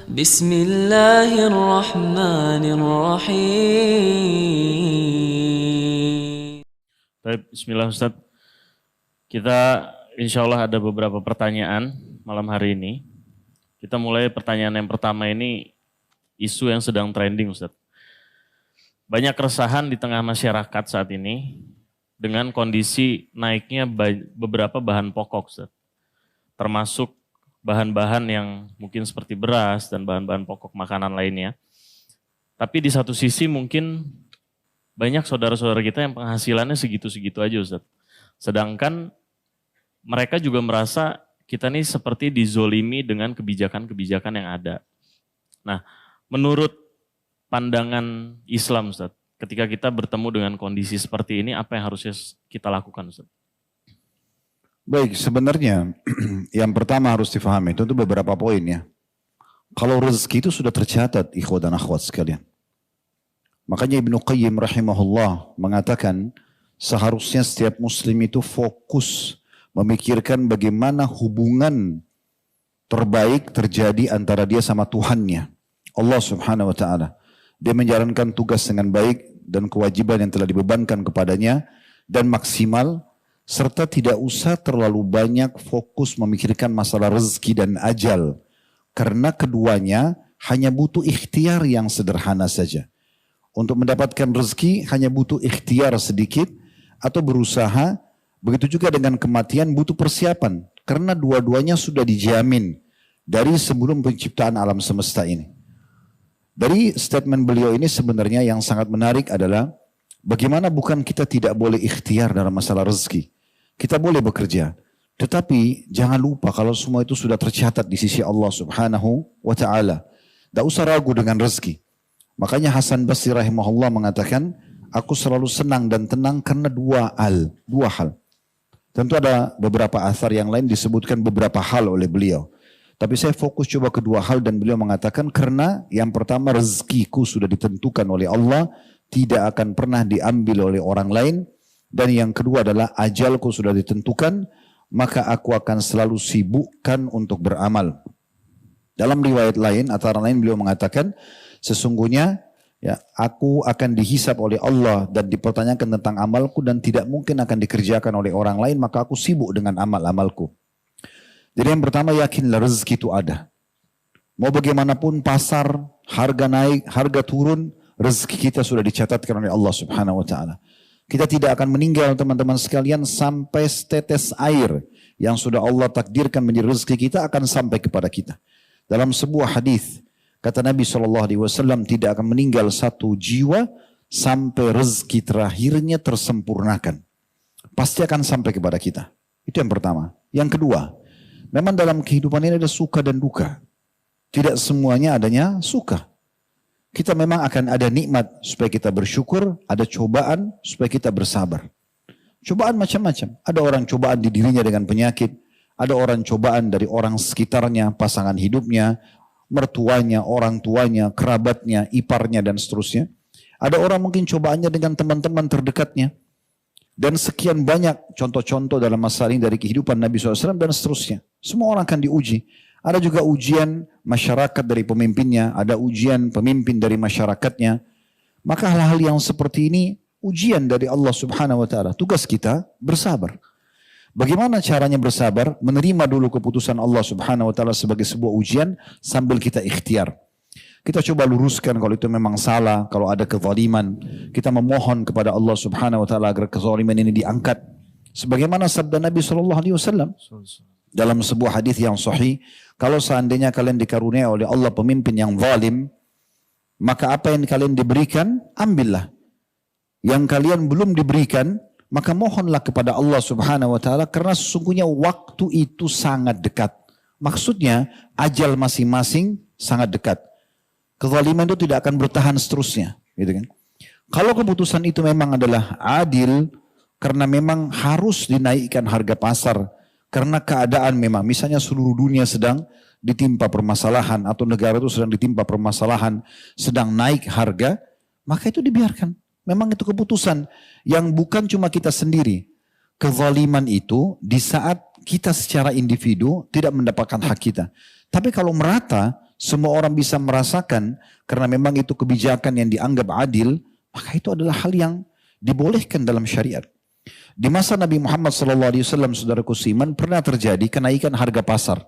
Bismillahirrahmanirrahim. Baik, bismillah Ustaz. Kita insya Allah ada beberapa pertanyaan malam hari ini. Kita mulai pertanyaan yang pertama ini, isu yang sedang trending Ustaz. Banyak keresahan di tengah masyarakat saat ini dengan kondisi naiknya beberapa bahan pokok Ustaz. Termasuk bahan-bahan yang mungkin seperti beras dan bahan-bahan pokok makanan lainnya. Tapi di satu sisi mungkin banyak saudara-saudara kita yang penghasilannya segitu-segitu aja Ustaz. Sedangkan mereka juga merasa kita nih seperti dizolimi dengan kebijakan-kebijakan yang ada. Nah, menurut pandangan Islam Ustaz, ketika kita bertemu dengan kondisi seperti ini, apa yang harusnya kita lakukan Ustaz? Baik, sebenarnya yang pertama harus difahami itu beberapa poin ya. Kalau rezeki itu sudah tercatat ikhwat dan akhwat sekalian. Makanya Ibnu Qayyim rahimahullah mengatakan seharusnya setiap muslim itu fokus memikirkan bagaimana hubungan terbaik terjadi antara dia sama Tuhannya, Allah Subhanahu wa taala. Dia menjalankan tugas dengan baik dan kewajiban yang telah dibebankan kepadanya dan maksimal, serta tidak usah terlalu banyak fokus memikirkan masalah rezeki dan ajal. Karena keduanya hanya butuh ikhtiar yang sederhana saja. Untuk mendapatkan rezeki hanya butuh ikhtiar sedikit atau berusaha. Begitu juga dengan kematian butuh persiapan. Karena dua-duanya sudah dijamin dari sebelum penciptaan alam semesta ini. Dari statement beliau ini sebenarnya yang sangat menarik adalah bagaimana bukan kita tidak boleh ikhtiar dalam masalah rezeki. Kita boleh bekerja, tetapi jangan lupa kalau semua itu sudah tercatat di sisi Allah Subhanahu wa taala. Tidak usah ragu dengan rezeki. Makanya Hasan Basri rahimahullah mengatakan, aku selalu senang dan tenang karena dua hal. Tentu ada beberapa athar yang lain disebutkan beberapa hal oleh beliau. Tapi saya fokus coba kedua hal dan beliau mengatakan karena yang pertama rezekiku sudah ditentukan oleh Allah, tidak akan pernah diambil oleh orang lain. Dan yang kedua adalah ajalku sudah ditentukan, maka aku akan selalu sibukkan untuk beramal. Dalam riwayat lain, antara lain beliau mengatakan, sesungguhnya ya, aku akan dihisap oleh Allah dan dipertanyakan tentang amalku dan tidak mungkin akan dikerjakan oleh orang lain, maka aku sibuk dengan amal-amalku. Jadi yang pertama, yakinlah rezeki itu ada. Mau bagaimanapun pasar, harga naik, harga turun, rezeki kita sudah dicatatkan oleh Allah Subhanahu wa taala. Kita tidak akan meninggal teman-teman sekalian sampai setetes air yang sudah Allah takdirkan menjadi rezeki kita akan sampai kepada kita. Dalam sebuah hadis kata Nabi SAW tidak akan meninggal satu jiwa sampai rezeki terakhirnya tersempurnakan. Pasti akan sampai kepada kita. Itu yang pertama. Yang kedua, memang dalam kehidupan ini ada suka dan duka. Tidak semuanya adanya suka. Kita memang akan ada nikmat supaya kita bersyukur, ada cobaan supaya kita bersabar. Cobaan macam-macam. Ada orang cobaan di dirinya dengan penyakit, ada orang cobaan dari orang sekitarnya, pasangan hidupnya, mertuanya, orang tuanya, kerabatnya, iparnya dan seterusnya. Ada orang mungkin cobaannya dengan teman-teman terdekatnya. Dan sekian banyak contoh-contoh dalam masalah ini dari kehidupan Nabi SAW dan seterusnya. Semua orang akan diuji. Ada juga ujian masyarakat dari pemimpinnya, ada ujian pemimpin dari masyarakatnya. Maka hal-hal yang seperti ini ujian dari Allah Subhanahu wa taala. Tugas kita bersabar. Bagaimana caranya bersabar? Menerima dulu keputusan Allah Subhanahu wa taala sebagai sebuah ujian sambil kita ikhtiar. Kita coba luruskan kalau itu memang salah, kalau ada kezaliman, kita memohon kepada Allah Subhanahu wa taala agar kezaliman ini diangkat. Sebagaimana sabda Nabi sallallahu alaihi wasallam dalam sebuah hadis yang sahih, kalau seandainya kalian dikaruniai oleh Allah pemimpin yang zalim, maka apa yang kalian diberikan, ambillah. Yang kalian belum diberikan, maka mohonlah kepada Allah Subhanahu wa taala karena sesungguhnya waktu itu sangat dekat. Maksudnya ajal masing-masing sangat dekat. Kezaliman itu tidak akan bertahan seterusnya, gitu kan? Kalau keputusan itu memang adalah adil karena memang harus dinaikkan harga pasar karena keadaan memang misalnya seluruh dunia sedang ditimpa permasalahan atau negara itu sedang ditimpa permasalahan, sedang naik harga, maka itu dibiarkan. Memang itu keputusan yang bukan cuma kita sendiri. Kezaliman itu di saat kita secara individu tidak mendapatkan hak kita. Tapi kalau merata, semua orang bisa merasakan karena memang itu kebijakan yang dianggap adil, maka itu adalah hal yang dibolehkan dalam syariat. Di masa Nabi Muhammad SAW, saudaraku seiman, pernah terjadi kenaikan harga pasar.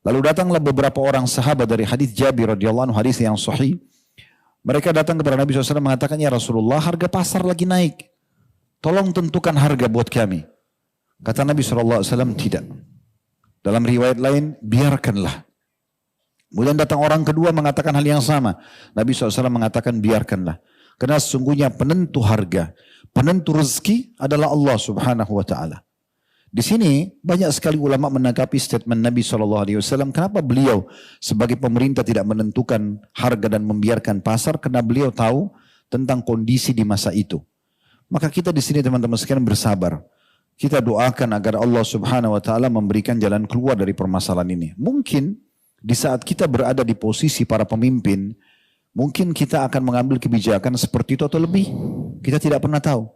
Lalu datanglah beberapa orang sahabat dari hadis Jabir radhiyallahu anhu, hadis yang sahih. Mereka datang kepada Nabi SAW mengatakan, ya Rasulullah, harga pasar lagi naik. Tolong tentukan harga buat kami. Kata Nabi SAW, tidak. Dalam riwayat lain, biarkanlah. Kemudian datang orang kedua mengatakan hal yang sama. Nabi SAW mengatakan biarkanlah. Karena sesungguhnya penentu harga, penentu rezeki adalah Allah Subhanahu wa ta'ala. Di sini banyak sekali ulama menanggapi statement Nabi SAW. Kenapa beliau sebagai pemerintah tidak menentukan harga dan membiarkan pasar? Karena beliau tahu tentang kondisi di masa itu. Maka kita di sini teman-teman sekalian bersabar. Kita doakan agar Allah Subhanahu wa ta'ala memberikan jalan keluar dari permasalahan ini. Mungkin di saat kita berada di posisi para pemimpin, mungkin kita akan mengambil kebijakan seperti itu atau lebih. Kita tidak pernah tahu.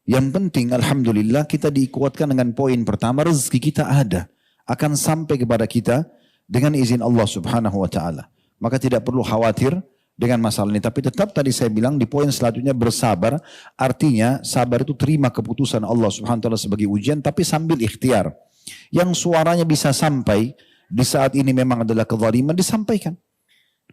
Yang penting alhamdulillah kita dikuatkan dengan poin pertama, rezeki kita ada. Akan sampai kepada kita dengan izin Allah Subhanahu wa ta'ala. Maka tidak perlu khawatir dengan masalah ini. Tapi tetap tadi saya bilang di poin selanjutnya bersabar. Artinya sabar itu terima keputusan Allah Subhanahu wa ta'ala sebagai ujian, tapi sambil ikhtiar. Yang suaranya bisa sampai di saat ini memang adalah kezaliman, disampaikan.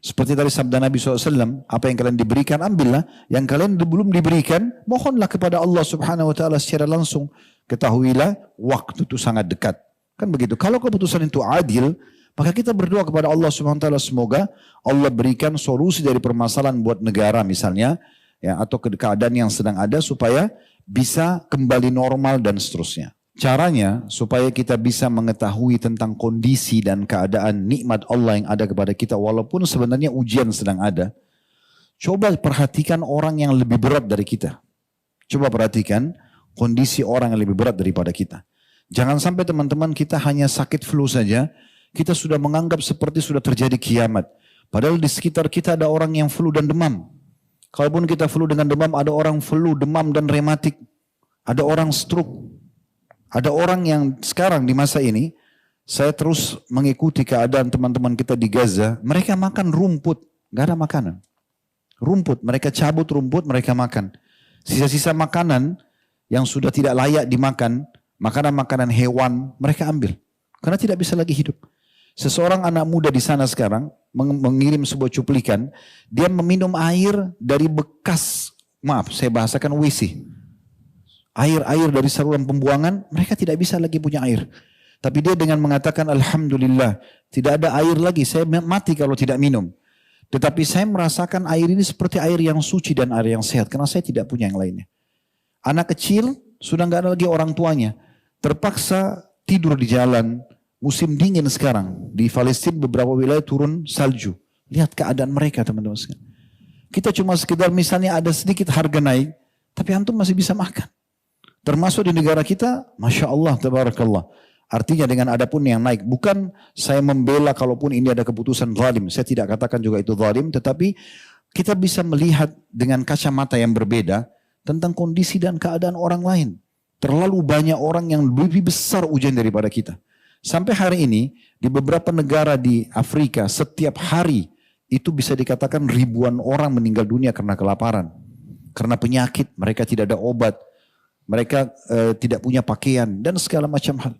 Seperti dari sabda Nabi SAW, apa yang kalian diberikan, ambillah. Yang kalian belum diberikan, mohonlah kepada Allah Subhanahu wa ta'ala secara langsung. Ketahuilah, waktu itu sangat dekat. Kan begitu. Kalau keputusan itu adil, maka kita berdoa kepada Allah Subhanahu wa ta'ala, semoga Allah berikan solusi dari permasalahan buat negara misalnya, ya, atau keadaan yang sedang ada supaya bisa kembali normal dan seterusnya. Caranya supaya kita bisa mengetahui tentang kondisi dan keadaan nikmat Allah yang ada kepada kita walaupun sebenarnya ujian sedang ada. Coba perhatikan orang yang lebih berat dari kita. Coba perhatikan kondisi orang yang lebih berat daripada kita. Jangan sampai teman-teman kita hanya sakit flu saja, kita sudah menganggap seperti sudah terjadi kiamat. Padahal di sekitar kita ada orang yang flu dan demam. Kalaupun kita flu dengan demam, ada orang flu, demam dan rematik. Ada orang stroke. Ada orang yang sekarang di masa ini, saya terus mengikuti keadaan teman-teman kita di Gaza, mereka makan rumput, gak ada makanan. Rumput, mereka cabut rumput, mereka makan. Sisa-sisa makanan yang sudah tidak layak dimakan, makanan-makanan hewan, mereka ambil. Karena tidak bisa lagi hidup. Seseorang anak muda di sana sekarang mengirim sebuah cuplikan, dia meminum air dari bekas, maaf saya bahasakan WC. Air-air dari saluran pembuangan, mereka tidak bisa lagi punya air. Tapi dia dengan mengatakan, alhamdulillah, tidak ada air lagi, saya mati kalau tidak minum. Tetapi saya merasakan air ini seperti air yang suci dan air yang sehat, karena saya tidak punya yang lainnya. Anak kecil, sudah nggak ada lagi orang tuanya. Terpaksa tidur di jalan, musim dingin sekarang. Di Palestina beberapa wilayah turun salju. Lihat keadaan mereka teman-teman sekalian. Kita cuma sekedar misalnya ada sedikit harga naik, tapi antum masih bisa makan. Termasuk di negara kita, Masya Allah, Tabarakallah. Artinya dengan adapun yang naik. Bukan saya membela kalaupun ini ada keputusan zalim. Saya tidak katakan juga itu zalim. Tetapi kita bisa melihat dengan kacamata yang berbeda tentang kondisi dan keadaan orang lain. Terlalu banyak orang yang lebih besar ujian daripada kita. Sampai hari ini di beberapa negara di Afrika setiap hari itu bisa dikatakan ribuan orang meninggal dunia karena kelaparan. Karena penyakit, mereka tidak ada obat. Mereka tidak punya pakaian dan segala macam hal.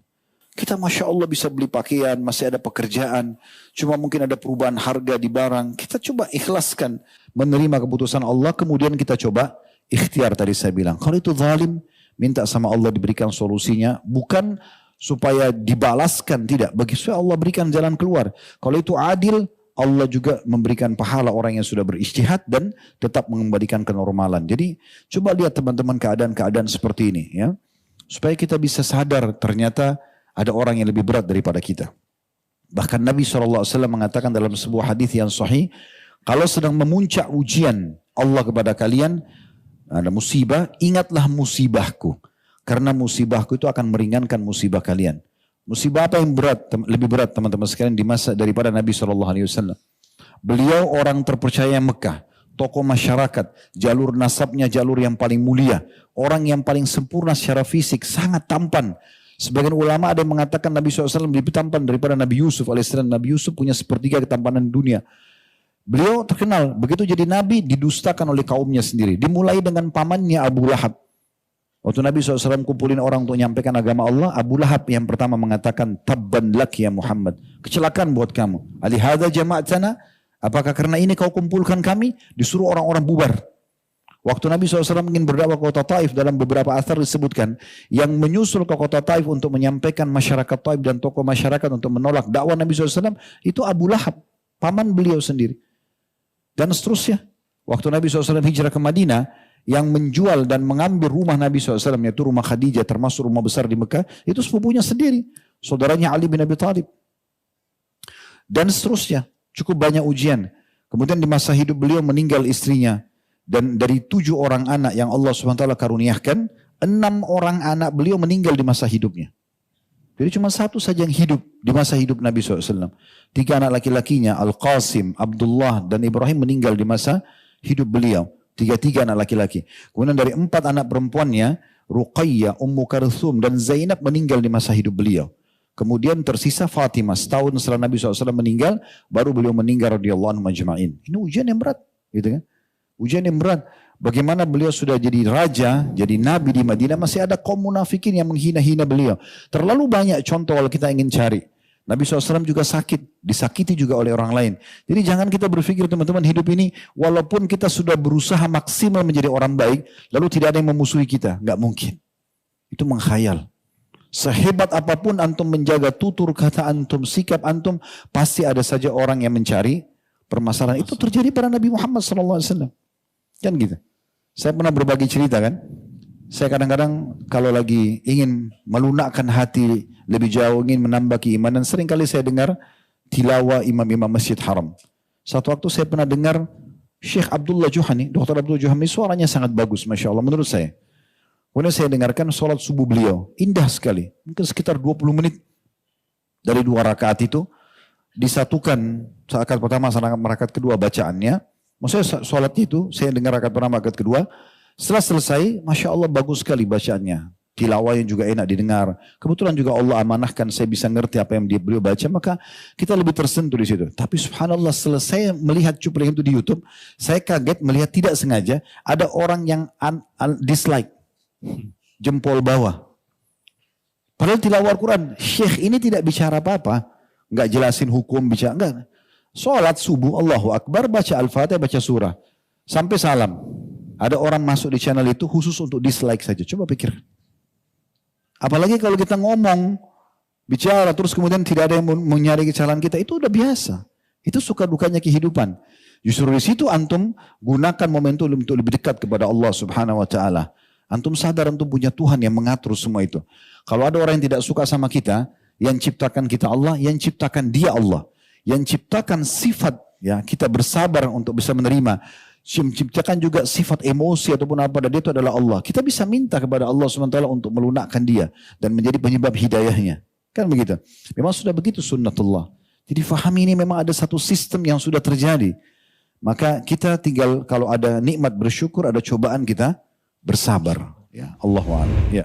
Kita Masya Allah bisa beli pakaian, masih ada pekerjaan. Cuma mungkin ada perubahan harga di barang. Kita coba ikhlaskan menerima keputusan Allah. Kemudian kita coba ikhtiar tadi saya bilang. Kalau itu zalim, minta sama Allah diberikan solusinya. Bukan supaya dibalaskan, tidak. Bagi supaya Allah berikan jalan keluar. Kalau itu adil, Allah juga memberikan pahala orang yang sudah berijtihad dan tetap mengembalikan kenormalan. Jadi coba lihat teman-teman keadaan-keadaan seperti ini ya. Supaya kita bisa sadar ternyata ada orang yang lebih berat daripada kita. Bahkan Nabi SAW mengatakan dalam sebuah hadis yang sahih, kalau sedang memuncak ujian Allah kepada kalian, ada musibah, ingatlah musibahku. Karena musibahku itu akan meringankan musibah kalian. Musibah apa yang berat, lebih berat teman-teman sekalian di masa daripada Nabi SAW. Beliau orang terpercaya Mekah, tokoh masyarakat, jalur nasabnya jalur yang paling mulia, orang yang paling sempurna secara fisik, sangat tampan. Sebagian ulama ada yang mengatakan Nabi SAW lebih tampan daripada Nabi Yusuf alaihissalam. Nabi Yusuf punya sepertiga ketampanan dunia. Beliau terkenal, begitu jadi Nabi didustakan oleh kaumnya sendiri. Dimulai dengan pamannya Abu Lahab. Waktu Nabi SAW kumpulin orang untuk menyampaikan agama Allah, Abu Lahab yang pertama mengatakan, Tabban lak ya Muhammad. Kecelakaan buat kamu. Alihada jama'atana, apakah karena ini kau kumpulkan kami? Disuruh orang-orang bubar. Waktu Nabi SAW ingin berdakwah ke kota Taif, dalam beberapa athar disebutkan, yang menyusul ke kota Taif untuk menyampaikan masyarakat Taif dan tokoh masyarakat untuk menolak dakwah Nabi SAW, itu Abu Lahab, paman beliau sendiri. Dan seterusnya. Waktu Nabi SAW hijrah ke Madinah, yang menjual dan mengambil rumah Nabi SAW, yaitu rumah Khadijah, termasuk rumah besar di Mekah, itu sepupunya sendiri. Saudaranya Ali bin Abi Thalib. Dan seterusnya. Cukup banyak ujian. Kemudian di masa hidup beliau meninggal istrinya. Dan dari 7 orang anak yang Allah SWT karuniakan, 6 orang anak beliau meninggal di masa hidupnya. Jadi cuma 1 saja yang hidup di masa hidup Nabi SAW. 3 anak laki-lakinya, Al-Qasim, Abdullah, dan Ibrahim meninggal di masa hidup beliau. 3 anak laki-laki. Kemudian dari 4 anak perempuannya, Ruqayyah, Ummu Karthum, dan Zainab meninggal di masa hidup beliau. Kemudian tersisa Fatimah. Setahun setelah Nabi SAW meninggal, baru beliau meninggal radhiyallahu anhu majma'in. Ini ujian yang berat. Gitu kan? Ujian yang berat. Bagaimana beliau sudah jadi raja, jadi nabi di Madinah, masih ada kaum munafikin yang menghina-hina beliau. Terlalu banyak contoh kalau kita ingin cari. Nabi SAW juga sakit, disakiti juga oleh orang lain. Jadi jangan kita berpikir teman-teman hidup ini, walaupun kita sudah berusaha maksimal menjadi orang baik, lalu tidak ada yang memusuhi kita. Nggak mungkin. Itu mengkhayal. Sehebat apapun antum menjaga tutur kata antum, sikap antum, pasti ada saja orang yang mencari permasalahan. Itu terjadi pada Nabi Muhammad SAW. Kan gitu. Saya pernah berbagi cerita kan. Saya kadang-kadang kalau lagi ingin melunakkan hati lebih jauh, ingin menambah keimanan, seringkali saya dengar tilawah imam-imam Masjid Haram. Satu waktu saya pernah dengar Syekh Abdullah Juhani, Dr. Abdullah Juhani, suaranya sangat bagus, Masya Allah, menurut saya. Kemudian saya dengarkan sholat subuh beliau, indah sekali. Mungkin sekitar 20 menit dari 2 rakaat itu, disatukan rakaat pertama sama rakaat kedua bacaannya. Maksudnya sholat itu, saya dengar rakaat pertama, rakaat kedua. Setelah selesai, Masya Allah bagus sekali bacaannya. Tilawahnya juga enak didengar. Kebetulan juga Allah amanahkan saya bisa ngerti apa yang beliau baca, maka kita lebih tersentuh di situ. Tapi subhanallah selesai melihat cuplikan itu di YouTube, saya kaget melihat tidak sengaja ada orang yang dislike. Jempol bawah. Padahal tilawah Al-Quran, Syekh ini tidak bicara apa-apa. Nggak jelasin hukum, bicara, enggak. Sholat subuh, Allahu Akbar, baca Al-Fatihah, baca surah. Sampai salam. Ada orang masuk di channel itu khusus untuk dislike saja. Coba pikir. Apalagi kalau kita ngomong, bicara, terus kemudian tidak ada yang menyari kesalahan kita. Itu udah biasa. Itu suka dukanya kehidupan. Justru di situ antum gunakan momentum untuk lebih dekat kepada Allah Subhanahu Wa Taala. Antum sadar antum punya Tuhan yang mengatur semua itu. Kalau ada orang yang tidak suka sama kita, yang ciptakan kita Allah, yang ciptakan dia Allah. Yang ciptakan sifat, ya kita bersabar untuk bisa menerima. Menciptakan juga sifat emosi ataupun apa, dan dia itu adalah Allah. Kita bisa minta kepada Allah SWT untuk melunakkan dia dan menjadi penyebab hidayahnya. Kan begitu. Memang sudah begitu sunnatullah. Jadi fahami ini memang ada satu sistem yang sudah terjadi. Maka kita tinggal kalau ada nikmat bersyukur, ada cobaan kita bersabar. Ya, Allahu a'lam. Ya.